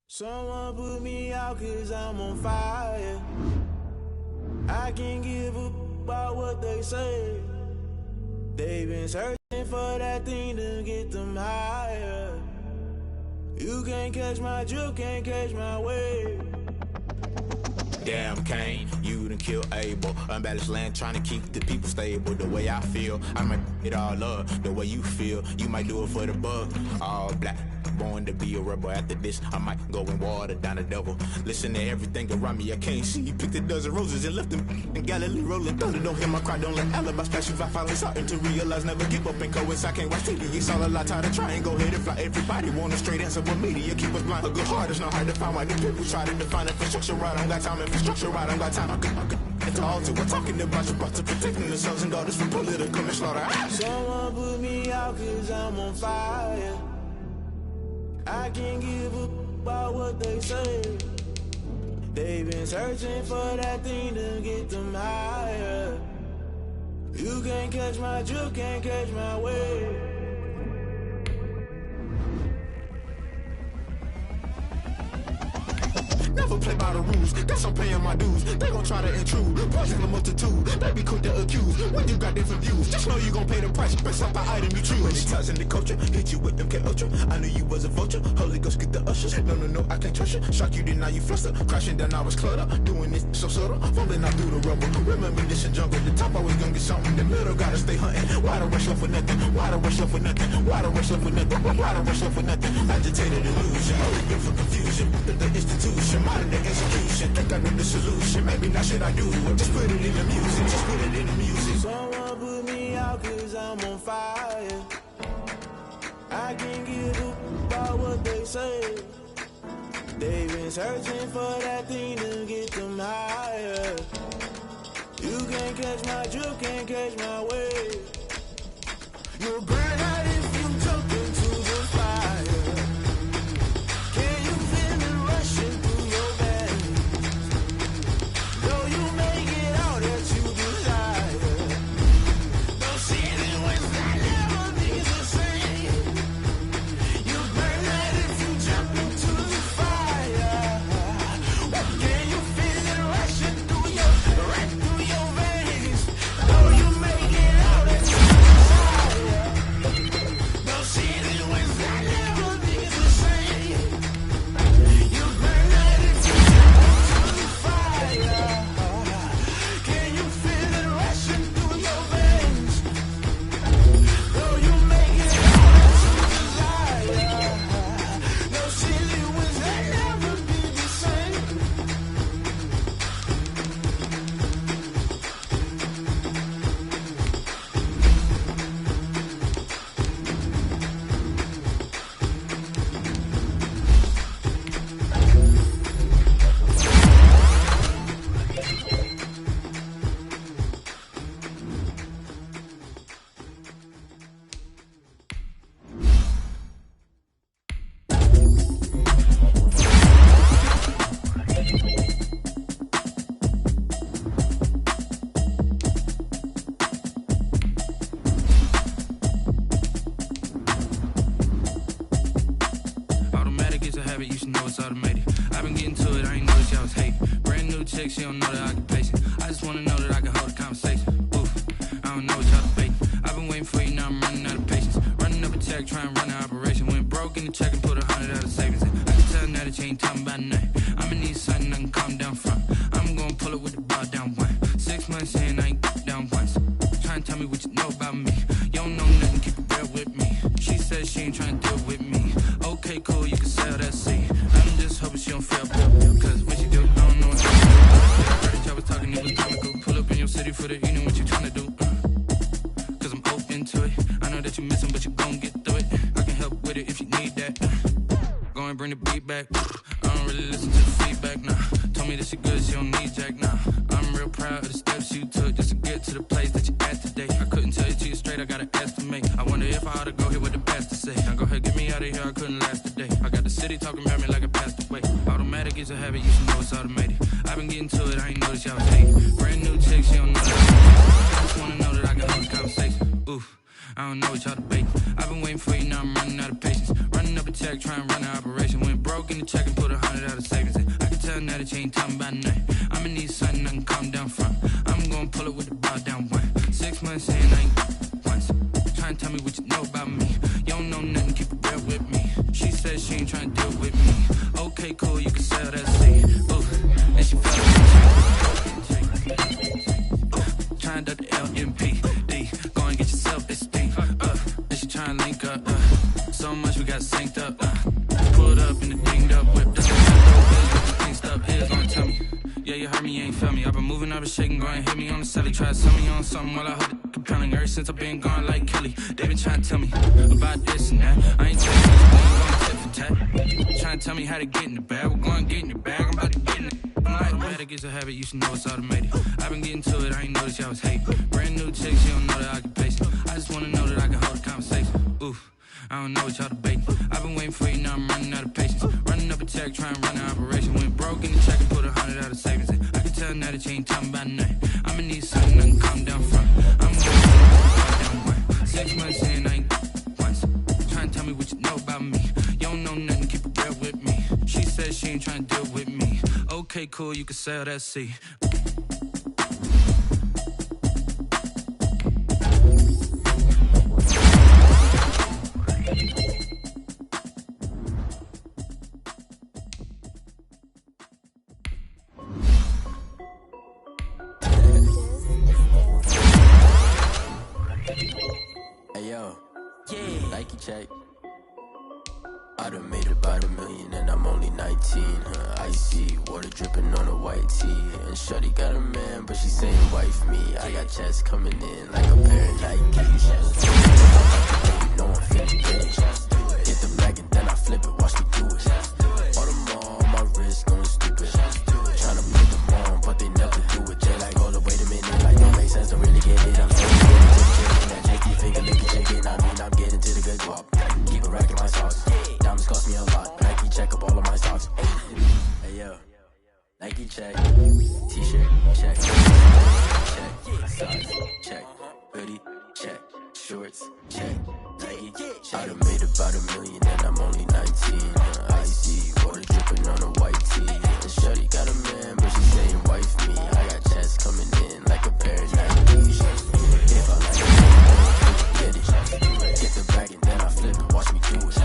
S8: Someone put me out 'cause I'm on fire. I can't give up about what they say. They've been searching for that thing to get them higher. You can't catch my drift, can't catch my wave. Damn, Kane, you done killed Abel. Unbalanced land, trying to keep the people stable. The way I feel, I might it all up. The way you feel, you might do it for the buck. All black, born to be a rebel. After this, I might go and water down the devil. Listen to everything around me, I can't see. Picked a dozen roses and left them in Galilee rolling thunder. Don't hear my cry, don't let alibis flash. If I finally starting to realize, never give up and coincide. I can't watch TV, it's all a lot. Tired of trying, go ahead and fly. Everybody want a straight answer, but media keep us blind. A good heart is not hard to find. Why the people try to define infrastructure right? I don't got time, infrastructure right? I don't got time. I could at the altar. We're talking about your brother, protecting the sons and daughters from political manslaughter. Someone put me out cause I'm on fire. I can't give up about what they say. They've been searching for that thing to get them higher. You can't catch my drift, can't catch my wave. Never play by the rules, guess I'm paying my dues. They gon' try to intrude, poison the multitude. They be quick to accuse, when you got different views. Just know you gon' pay the price, based off the item you choose. When it's ties in the culture, hit you with MK Ultra. I knew you was a vulture, Holy Ghost get the ushers. No, I can't trust you. Shock you, then now you fluster. Crashing down, I was clutter. Doing this so subtle, falling out through the rubble. Remember this in jungle, the top always gonna get something. The middle gotta stay hunting. Why the rush left for nothing? Why the rush left for nothing? Why the rush left for nothing? Why the rush left for nothing? Agitated illusion, only been for confusion. The institution, modern day execution. Think I know the solution, maybe not should I do it. Just put it in the music, just put it in the music. Someone put me out cause I'm on fire. I can't give up about what they say. They've been searching for that thing to get them higher. You can't catch my drift, can't catch my wave. You'll burn out if you jump into the fire. Can you feel it rushing through your veins? Though you may get all that you desire. Don't see it when I never be the same. You burn out if you jump into the fire. Can you feel it rushing through your veins? Though you may get all that you desire. Don't see it when I never be the same. You burn out if you jump into the fire. Can you feel it rushing through your veins? Though you may get all that you desire. No silly wins that never be the same. Automatic is a habit, you should know it's automated. I've been getting to it, I ain't noticed y'all was hating. Brand new chick, she don't know the occupation. I just wanna know that I can hold a conversation. Oof, I don't know what y'all debating. I've been waiting for you, now I'm running out of patience. Running up a check, trying to run an operation. Went broke in the check and put 100 out of savings in. I can tell now that you ain't talking about nothing. I'ma need something I can calm down from. I'm gonna pull it with the bar down one. 6 months in, I ain't down once. Trying to tell me what you know about me. You don't know nothing, keep it real with me. She says she ain't trying to deal with me. Okay, cool, you can sell that seed. I'm just hoping she don't feel real. Cause when she do, I don't know what to do. Heard that y'all was talking, it was comical. Pull up in your city for the evening, what you trying to do? Cause I'm open to it. I know that you missing, but you gon' get through it. I can help with it if you need that. Go and bring the beat back. I don't really listen to the feedback, nah. Told me that she good, she don't need jack, nah. I'm real proud of the steps you took just to get to the place that you at today. I couldn't tell you to you straight, I gotta estimate. I wonder if I ought to go here with the best to say. Now go ahead, get me out of here, I couldn't last a day. I got the city talking about me like I passed away. Automatic is a habit, you should know it's automated. I've been getting to it, I ain't noticed y'all was hating. Brand new chick, she don't know that. I just wanna know that I can hold a conversation. Oof, I don't know what y'all debating. I've been waiting for you, now I'm running out of patience. Running up a check, trying to run an operation. Went broke in the check and put 100 out of savings in. I can tell now that you ain't talking about nothing. I'ma need something I can calm down from. I'm gonna pull it with the bar down one. 6 months in, I ain't once. Trying to tell me what you know about me. You don't know nothing, keep it real with me. She says she ain't trying to deal with me. Okay, cool, you can sell that seed. Ooh, and she fell trying to the LMPD. Go and get yourself esteem. And she trying to link up. So much we got synced up. Pulled up in the dinged up whip. Here's gonna tell me. Yeah, you heard me, you ain't felt me. I've been moving, I've been shaking, go and hit me on the celly. Try to sell me on something while I heard it compelling. Ever since I've been gone like Kelly, they been trying to tell me about this and that. I ain't telling you, we ain't going tit for tat. Trying to tell me how to get in the bag. We're going to get in the bag, I'm about to get in it.
S9: Like automatic is a habit, you should know it's automated. I've been getting to it, I ain't noticed y'all was hating. Brand new chick, she don't know that I can pace it. I just wanna know that I can hold a conversation. Oof, I don't know what y'all debating. I've been waiting for you, now I'm running out of patience. Running up a check, trying to run an operation. Went broke in the check and put 100 out of savings in. I can tell now that you ain't talking about nothing. I'ma need something that can calm down from. I'm going to down one. 6 months in, I ain't once. Trying to tell me what you know about me. You don't know nothing, keep it real with me. She said she ain't trying to deal with me. Okay, cool, you can sell that seat.
S10: Hey yo, yeah, Nike check. I done made about $1 million and I'm only 19. Icy water dripping on a white tee. And shawty got a man, but she saying wife me. I got checks coming in like a pair of Nikes. No one finna get it. Get the bag and then I flip it, watch me do it. All them on my wrist going stupid. Tryna put them on, but they never do it. They like, hold up, wait a minute, like don't make sense to really get it. I'm so that shaky finger licking chicken. I mean, I'm getting to the good guap. Keep a rack in my socks. Diamonds cost me a lot. Nike check up all of my socks. Hey yo, Nike check. T-shirt check. Check. Size check. Hoodie check. Shorts check. Nike check. I done made about $1 million and I'm only 19. Icy water dripping on a white tee. And shawty got a man, but she saying wife me. I got checks coming in like a pair of Nikes. If I like it, get it. Get the bag and then I flip it. Watch me do it.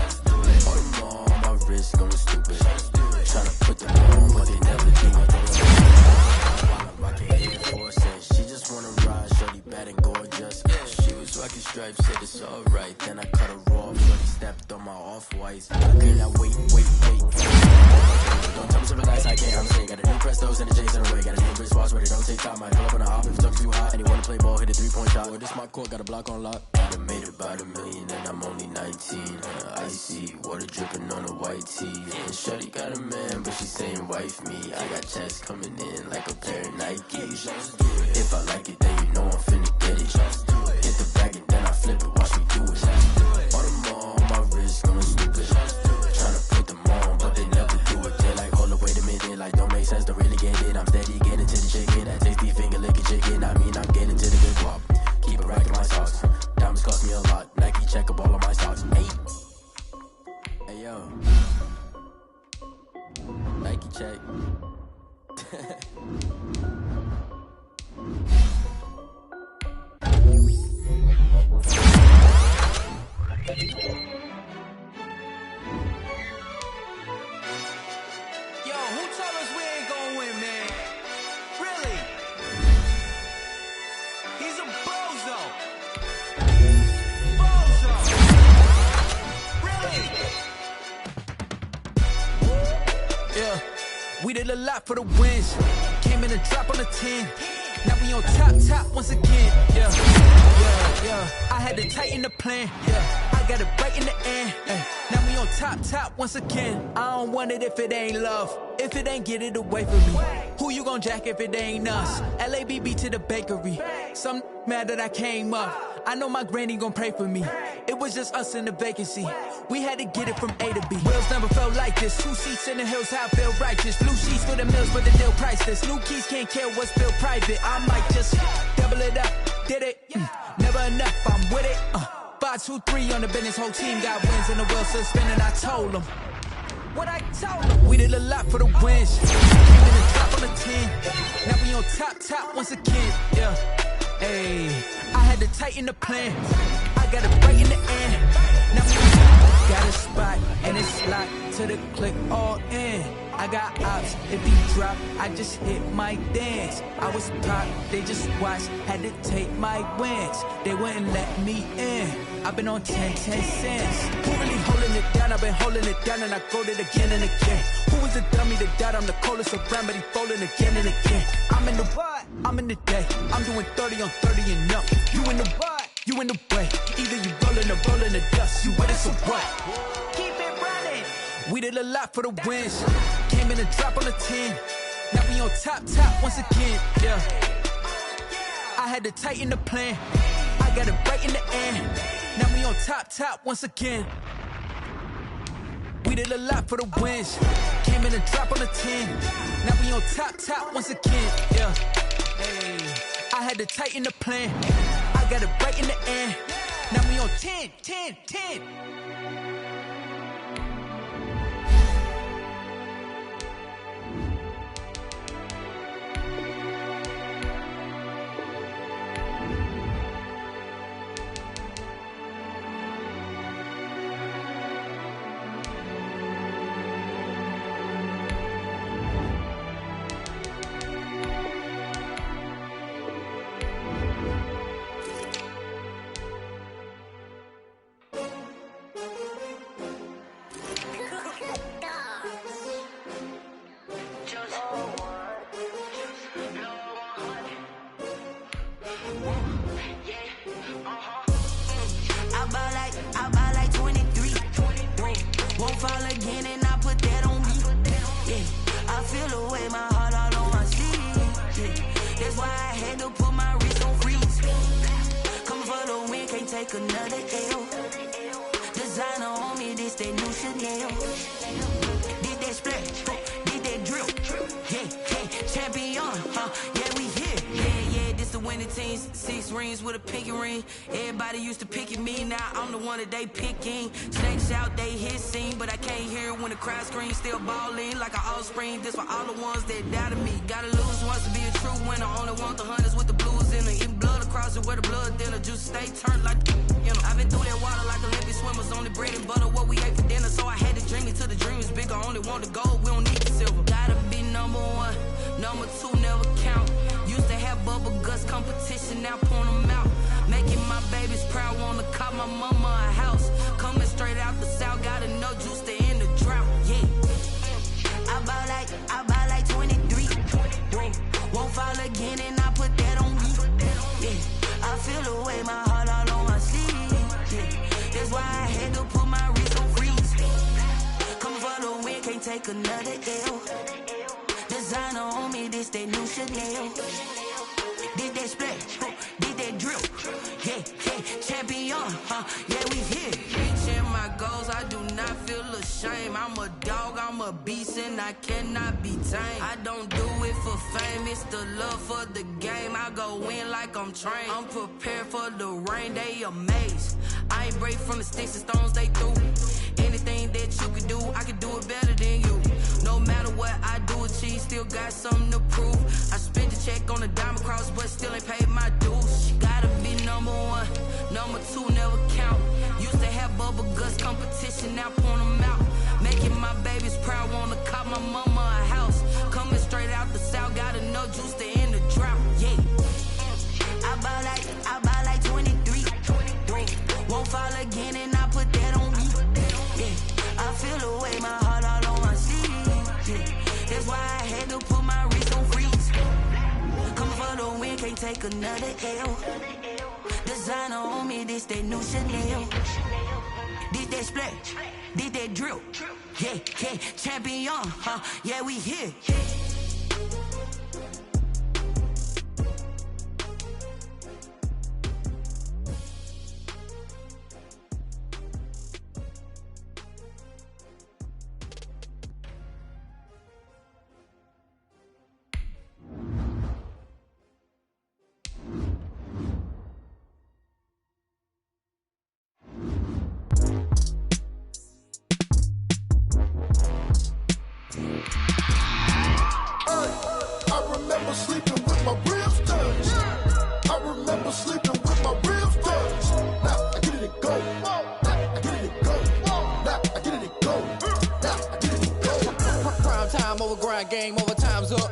S10: All them on my wrist going stupid. Tryna put them on, but they never do it. While I'm rocking Air Force, and she just wanna ride. Shorty bad and gorgeous. She was rocking stripes, said it's alright. Then I cut her off. Shorty stepped on my off-whites. I could not wait. Don't tell me something nice, I can't. I'm saying, got a new Prestos and a J's in the way. Got a new wristwatch, but it don't take time. I pull up on a hop if it's too hot. And you wanna play ball, hit a 3-point shot. Well, this my court, got a block on lock. I done made about $1 million and I'm only 19. Icy water dripping on a white tee. And shawty got a man, but she saying wife me. I got checks coming in like a pair of Nikes. If I like it, then you know I'm finna get it. Hit the bag and then I flip it, watch me do it. All them on my wrist going stupid. Tryna put them on, but they never do it. They like, hold up, wait a minute, like don't make sense to really get it. I'm steady getting to the chicken, that tasty finger licking chicken. I mean, I'm getting to the good guap. Keep a rack in my socks. Diamonds cost me a lot. Nike check up all of my socks. Hey yo, Nike check.
S2: Yo, who told us we ain't gonna win, man? Really? He's a bozo. Bozo. Really? Yeah, we did a lot for the wins. Came in a drop on the 10. Now we on top once again. Yeah. I had to tighten the plan. Yeah, I got it right in the end. Now we on top once again. I don't want it if it ain't love. If it ain't, get it away from me. Who you gon' jack if it ain't us? LABB to the bakery. Some mad that I came up. I know my granny gon' pray for me. It was just us in the vacancy. We had to get it from A to B. Wheels never felt like this. 2 seats in the hills, how I feel righteous. Blue sheets for the mills, but the deal priceless. New keys can't care what's still private. I might just double it up. Did it? Never enough, I'm with it. 5, 2, 3 on the business. Whole team got wins and the wheels still spinning. I told them what I told them. We did a lot for the wins. Came in the top on the 10. Now we on top once again. Yeah. Hey, I had to tighten the plan. I got it right in the end. Now we got a spot and it's locked to the click all in. I got ops, if he drop, I just hit my dance. I was pop, they just watched, had to take my wins. They wouldn't let me in. I've been on 10 cents. Who really holding it down? I've been holding it down and I go it again and again. Who was the dummy that died? I'm the coldest around, but he folding again and again. I'm in the what? I'm in the day. I'm doing 30 on 30 and up. You in the what? You in the way. Either you rolling the dust. You with it, so what? Keep it running. We did a lot for the wins. Came in a drop on the 10.
S11: Now we on top once again, yeah. I had to tighten the plan. I got it right in the end. Now we on top once again. We did a lot for the wins. Came in a drop on the 10. Now we on top once again, yeah. Hey, I had to tighten the plan. I got it right in the end. Now we on 10.
S12: They picking snakes out, they hissing, but I can't hear it when the crowd screams. Still balling like an offspring. This for all the ones that doubted me. Gotta lose once to be a true winner. Only want the hunters with the blues in it. Eating blood across it where the blood dinner. Juice stay turned like you know. I've been through that water like Olympic swimmers. Only bread and butter what we ate for dinner. So I had to dream it till the dream is bigger. Only want the gold, we don't need the silver. Gotta be number one, number two never count. Used to have bubble guts competition, now point them out. Making my babies proud, wanna call my mama a house. Coming straight out the south, gotta know juice to end the drought, yeah. I buy like 23. Won't fall again and I put that on me, yeah. I feel the way, my heart all on my sleeve, yeah. That's why I had to put my wrist on freeze. Come for the win, can't take another L. Designer on me, this that new Chanel. Did that splash, did that drill, yeah, champion, yeah, we here. Reaching my goals, I do not feel ashamed. I'm a dog, I'm a beast, and I cannot be tamed. I don't do it for fame, it's the love for the game. I go in like I'm trained. I'm prepared for the rain, they amazed. I ain't break from the sticks and stones they threw. Anything that you could do, I could do it better than you. No matter what I do achieve, still got something to prove. I spent the check on the diamond cross, but still ain't paid my dues. Gotta be number one, number two never count. Used to have bubble guts competition, now point them out. Making my babies proud, wanna call my mama a house. Coming straight out the south, gotta know juice to end the drought, yeah. I buy like 23. Won't fall again and I put that on me, yeah. I feel the way, my heart all on my sleeve, yeah. That's why I had to put my wrist on freeze. Come for the win, can't take another L. Designer on me, this that new Chanel. Did that splash, did that drill, yeah, champion, yeah, we here.
S13: Game over, time's up.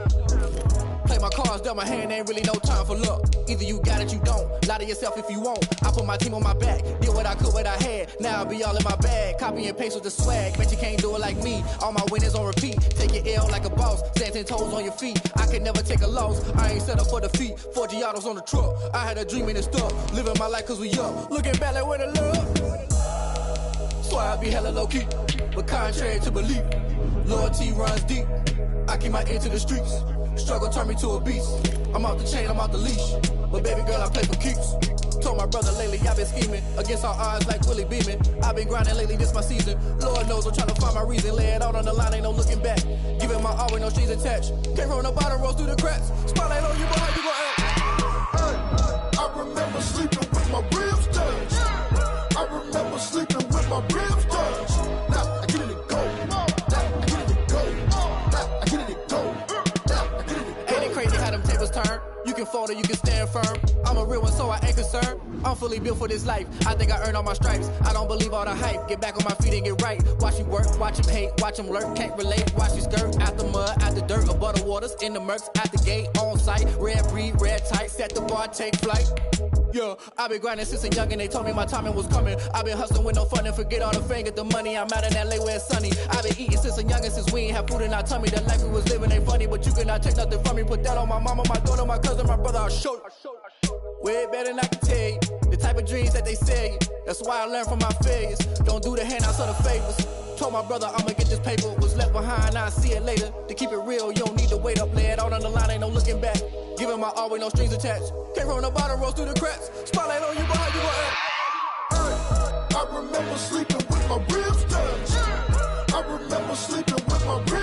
S13: Play my cards dealt my hand, ain't really no time for luck. Either you got it, you don't. Lie to yourself if you won't. I put my team on my back, did what I could, what I had. Now I'll be all in my bag. Copy and paste with the swag. Bet you can't do it like me. All my winners on repeat. Take your L like a boss. Stand 10 toes on your feet. I can never take a loss. I ain't set up for defeat. 4 Giottos on the truck. I had a dream and it stuck. Living my life cause we up. Looking back like where the love. Swear I be hella low-key, but contrary to belief, loyalty runs deep. I keep my ear to the streets. Struggle turned me to a beast. I'm off the chain, I'm off the leash. But baby girl, I play for keeps. Told my brother lately, I've been scheming against all odds like Willie Beeman. I've been grinding lately, this my season. Lord knows I'm trying to find my reason. Lay it out on the line, ain't no looking back. Giving my all with no strings attached. Came from the bottom, rose through the cracks. Spotlight on you, boy, how you gon' act?
S14: I remember sleeping with my ribs touched. I remember sleeping with my ribs touched. Now I get it to go. Now I get it to go. Now I get it to go. Now I get it to go.
S13: Ain't it crazy how them tables turn? You can fold or you can stand firm. I'm a real one, so I ain't concerned. I'm fully built for this life. I think I earned all my stripes. I don't believe all the hype. Get back on my feet and get right. Watch you work, watch him hate, watch him lurk. Can't relate, watch you skirt. Out the mud, out the dirt, above the waters, in the murks, at the gate, on site. Red breed, red tight, set the bar, take flight. Yeah, I've been grinding since a youngin', they told me my timing was coming. I've been hustling with no fun and forget all the fame, get the money. I'm out in LA where it's sunny. I've been eating since a youngin', since we ain't have food in our tummy. The life we was living ain't funny, but you cannot take nothing from me. Put that on my mama, my daughter, my cousin, my brother, I'll show you. Way better than I can tell you. The type of dreams that they sell you. That's why I learned from my failures. Don't do the handouts or the favors. Told my brother I'ma get this paper. Was left behind, I'll see it later. To keep it real, you don't need to wait up. Lay it out on the line, ain't no looking back. Giving my all with no strings attached. Came from the bottom, rose through the cracks. Spotlight on you, boy, how you gon' act?
S14: I remember sleeping with my ribs touched. I remember sleeping with my ribs